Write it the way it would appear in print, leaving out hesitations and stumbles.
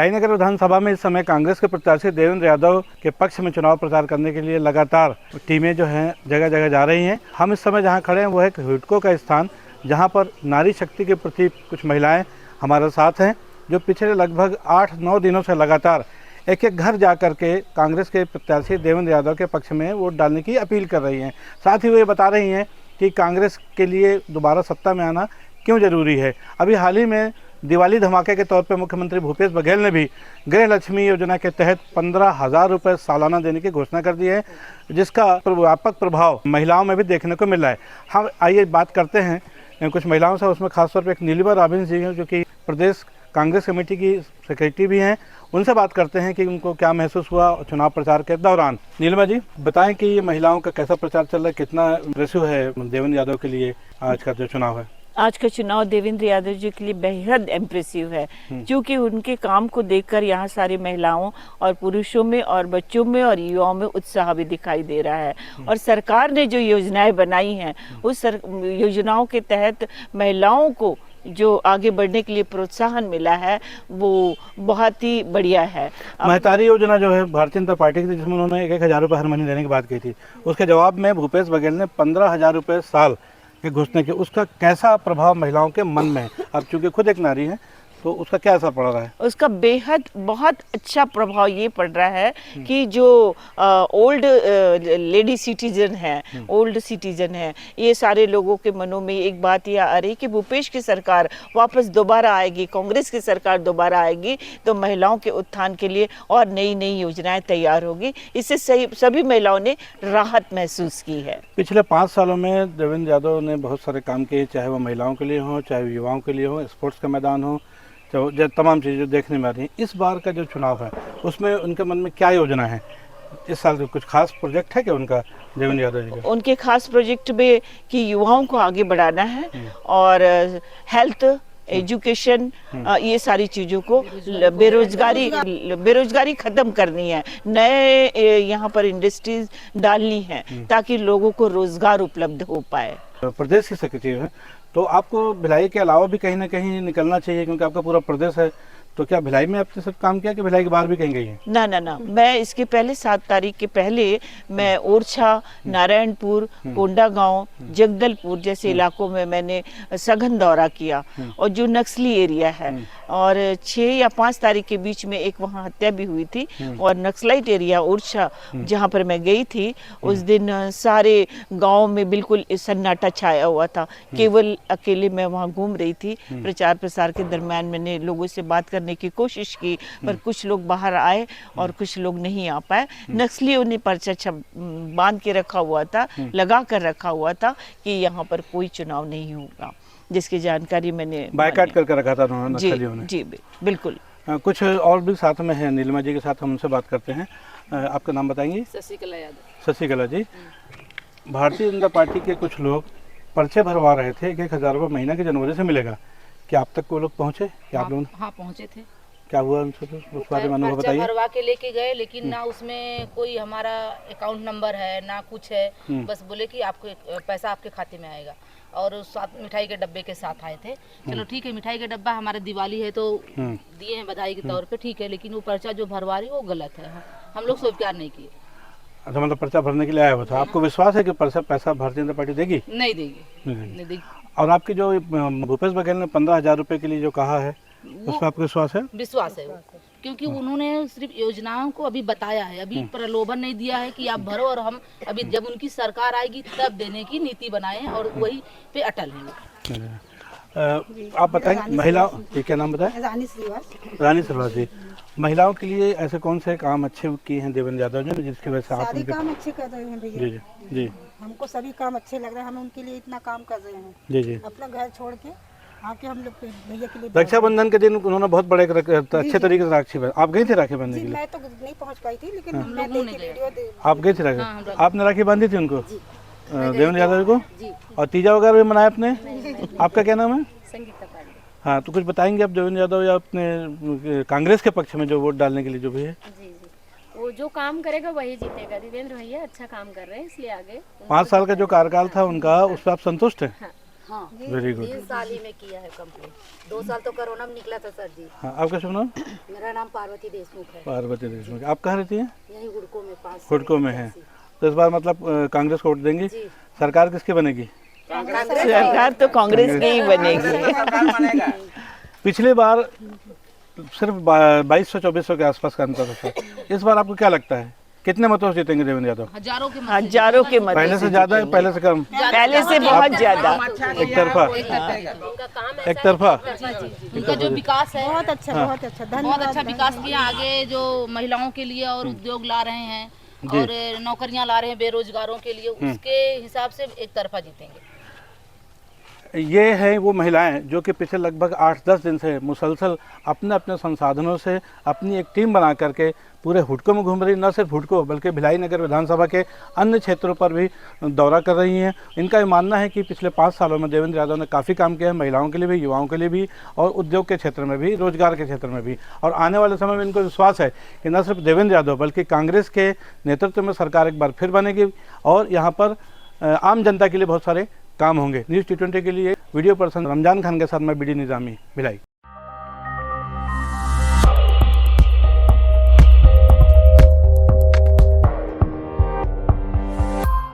मिठाईनगर विधानसभा में इस समय कांग्रेस के प्रत्याशी देवेंद्र यादव के पक्ष में चुनाव प्रचार करने के लिए लगातार टीमें जो हैं जगह जगह जा रही हैं। हम इस समय जहां खड़े हैं वो है एक हुडको का स्थान, जहां पर नारी शक्ति के प्रति कुछ महिलाएं हमारे साथ हैं, जो पिछले लगभग 8-9 दिनों से लगातार एक एक घर जा कर के कांग्रेस के प्रत्याशी देवेंद्र यादव के पक्ष में वोट डालने की अपील कर रही हैं। साथ ही वो ये बता रही हैं कि कांग्रेस के लिए दोबारा सत्ता में आना क्यों ज़रूरी है। अभी हाल ही में दिवाली धमाके के तौर पर मुख्यमंत्री भूपेश बघेल ने भी गृह लक्ष्मी योजना के तहत 15,000 रुपये सालाना देने की घोषणा कर दी है, जिसका व्यापक प्रभाव महिलाओं में भी देखने को मिल रहा है। हम आइए बात करते हैं कुछ महिलाओं से, उसमें खासतौर पर एक नीलिमा रॉबिन्स जी हैं जो कि प्रदेश कांग्रेस कमेटी की सेक्रेटरी भी हैं। उनसे बात करते हैं कि उनको क्या महसूस हुआ चुनाव प्रचार के दौरान। नीलिमा जी बताएं कि ये महिलाओं का कैसा प्रचार चल रहा है, कितना इम्प्रेसिव है देवेंद्र यादव के लिए आज का जो चुनाव है। आज का चुनाव देवेंद्र यादव जी के लिए बेहद इम्प्रेसिव है, क्योंकि उनके काम को देखकर यहाँ सारी महिलाओं और पुरुषों में और बच्चों में और युवाओं में उत्साह भी दिखाई दे रहा है। और सरकार ने जो योजनाएं बनाई हैं उस योजनाओं के तहत महिलाओं को जो आगे बढ़ने के लिए प्रोत्साहन मिला है वो बहुत ही बढ़िया है। महतारी योजना जो है भारतीय जनता पार्टी की थी, जिसमें उन्होंने 1,000 रुपये हर महीने देने की बात की थी, उसके जवाब में भूपेश बघेल ने 15,000 रुपये साल की घोषणा की। उसका कैसा प्रभाव महिलाओं के मन में है? अब चूंकि खुद एक नारी है तो उसका क्या असर पड़ रहा है? उसका बेहद बहुत अच्छा प्रभाव ये पड़ रहा है कि जो ओल्ड लेडी सिटीजन है, ओल्ड सिटीजन है, ये सारे लोगों के मनों में एक बात ये आ रही कि भूपेश की सरकार वापस दोबारा आएगी, कांग्रेस की सरकार दोबारा आएगी तो महिलाओं के उत्थान के लिए और नई नई योजनाएं तैयार होगी। इससे सभी महिलाओं ने राहत महसूस की है। पिछले 5 सालों में देवेंद्र यादव ने बहुत सारे काम किए, चाहे वो महिलाओं के लिए हो, चाहे युवाओं के लिए हो, स्पोर्ट्स का मैदान हो, जो तमाम चीज़ें देखने में आ रही हैं। इस बार का जो चुनाव है उसमें उनके मन में क्या योजना है? इस साल कुछ खास प्रोजेक्ट है क्या उनका देवेंद्र यादव जी का? उनके खास प्रोजेक्ट में कि युवाओं को आगे बढ़ाना है और हेल्थ, एजुकेशन, ये सारी चीज़ों को, बेरोजगारी खत्म करनी है, नए यहाँ पर इंडस्ट्रीज डालनी है ताकि लोगों को रोजगार उपलब्ध हो पाए। प्रदेश की सेक्रेटरी है तो आपको भिलाई के अलावा भी कहीं ना कहीं निकलना चाहिए, क्योंकि आपका पूरा प्रदेश है। तो क्या भिलाई में आपने सब काम किया कि भिलाई के बाहर भी कहीं गई है? ना, मैं इसके पहले 7 तारीख के पहले मैं ओरछा, नारायणपुर, कोंडागांव, जगदलपुर जैसे इलाकों में मैंने सघन दौरा किया और जो नक्सली एरिया है, और 6 या 5 तारीख के बीच में एक वहाँ हत्या भी हुई थी और नक्सलाइट एरिया ओरछा जहाँ पर मैं गई थी उस दिन सारे गाँव में बिल्कुल सन्नाटा छाया हुआ था। केवल अकेले मैं वहाँ घूम रही थी। प्रचार प्रसार के दरम्यान मैंने लोगों से बात करने की कोशिश की, पर कुछ लोग बाहर आए और कुछ लोग नहीं आ पाए। नक्सलियों ने पर्चा बांध के रखा हुआ था, लगा कर रखा हुआ था कि यहाँ पर कोई चुनाव नहीं होगा, जिसकी जानकारी मैंने बायकाट करके रखा था उन्होंने, नक्सलियों ने। जी बिल्कुल। कुछ और भी साथ में है नीलिमा जी के साथ, हम उनसे बात करते हैं। आपका नाम बताएंगे? शशिकला यादव। शशिकला जी, भारतीय जनता पार्टी के कुछ लोग पर्चे भरवा रहे थे, 1,000 रुपये महीना के जनवरी से मिलेगा, क्या आप तक वो लोग पहुँचे? क्या आप लोग? हाँ पहुँचे थे। क्या हुआ उनसे? उस बारे में अनुभव बताइए। भरवा के लेके गए, लेकिन ना उसमें कोई हमारा अकाउंट नंबर है ना कुछ है, बस बोले कि आपको पैसा आपके खाते में आएगा, और साथ मिठाई के डब्बे के साथ आए थे। चलो ठीक है, मिठाई का डब्बा हमारे दिवाली है तो दिए हैं बधाई के तौर पे, ठीक है, लेकिन वो पर्चा जो भरवा रही वो गलत है। हम लोग स्वीकार नहीं किए। अच्छा, मतलब पर्चा भरने के लिए आया हुआ था। आपको विश्वास है कि पैसा भारतीय जनता पार्टी देगी? नहीं देगी। और आपकी जो भूपेश बघेल ने 15,000 रुपये के लिए जो कहा है उस पर आपको विश्वास है? विश्वास है, क्योंकि उन्होंने सिर्फ योजनाओं को अभी बताया है, अभी प्रलोभन नहीं दिया है कि आप भरो और हम अभी जब उनकी सरकार आएगी तब देने की नीति बनाए और वही पे अटल है। आप बताएं महिलाओं की क्या नाम बताएं? रानी श्रीवास जी, महिलाओं के लिए ऐसे कौन से काम अच्छे किए हैं देवेंद्र यादव जी ने, जिसकी वजह से आप सारे काम अच्छे कर रहे हैं भैया? जी जी, हमको सभी काम अच्छे लग रहे हैं, हम उनके लिए इतना काम कर रहे हैं। जी, अपना घर छोड़ के आके हम लोग भैया के लिए। रक्षाबंधन के दिन उन्होंने बहुत बड़े अच्छे तरीके से राखी बंधी। आप गई थी राखी बांधने के लिए? मैं तो नहीं पहुंच पाई थी, लेकिन मैं देखी वीडियो। आप गई थी राखी? आपने राखी बांधी थी उनको, देवेंद्र यादव को? और तीजा वगैरह भी मनाया आपने? आपका क्या नाम है? संगीता। हाँ, तो कुछ बताएंगे आप देवेंद्र यादव या अपने कांग्रेस के पक्ष में जो वोट डालने के लिए जो भी है? जी, वो जो काम करेगा वही जीतेगा। देवेंद्र भैया अच्छा काम कर रहे हैं, इसलिए आगे। 5 साल का जो कार्यकाल था उनका, उस पर आप संतुष्ट हैं? हाँ, हाँ वेरी गुड। 3 साल ही में किया है कंप्लीट। 2 साल तो कोरोना में निकला था सर जी। हाँ, आपका शुभ नाम? मेरा नाम पार्वती देशमुख है। पार्वती देशमुख। आप कहाँ रहती हैं? यही हुडको में 5 हुडको में है। तो इस बार मतलब कांग्रेस को वोट देंगी? जी। सरकार किसकी बनेगी? सरकार तो कांग्रेस की ही बनेगी। पिछली बार सिर्फ 2200-2400 के आसपास का अंतर था। इस बार आपको क्या लगता है कितने मतों से जीतेंगे देवेंद्र यादव? हजारों के हजारों के मत पहले से ज्यादा है, पहले से कम? पहले से बहुत ज्यादा। एक तरफा? एक तरफा? उनका जो विकास है बहुत अच्छा हाँ। बहुत अच्छा बहुत धन्यवाद। अच्छा विकास किया। आगे जो महिलाओं के लिए और उद्योग ला रहे हैं और नौकरियां ला रहे हैं बेरोजगारों के लिए, उसके हिसाब से एक तरफा जीतेंगे। ये है वो महिलाएं जो कि पिछले लगभग 8-10 दिन से मुसलसल अपने अपने संसाधनों से अपनी एक टीम बना करके पूरे हुडको में घूम रही। न सिर्फ हुडको बल्कि भिलाई नगर विधानसभा के अन्य क्षेत्रों पर भी दौरा कर रही हैं। इनका ये मानना है कि पिछले 5 सालों में देवेंद्र यादव ने काफ़ी काम किया है, महिलाओं के लिए भी, युवाओं के लिए भी, और उद्योग के क्षेत्र में भी, रोजगार के क्षेत्र में भी। और आने वाले समय में इनको विश्वास है कि न सिर्फ देवेंद्र यादव बल्कि कांग्रेस के नेतृत्व में सरकार एक बार फिर बनेगी और यहाँ पर आम जनता के लिए बहुत सारे काम होंगे। न्यूज़ T20 के लिए वीडियो पर्सन रमजान खान के साथ मैं BD निज़ामी, भिलाई।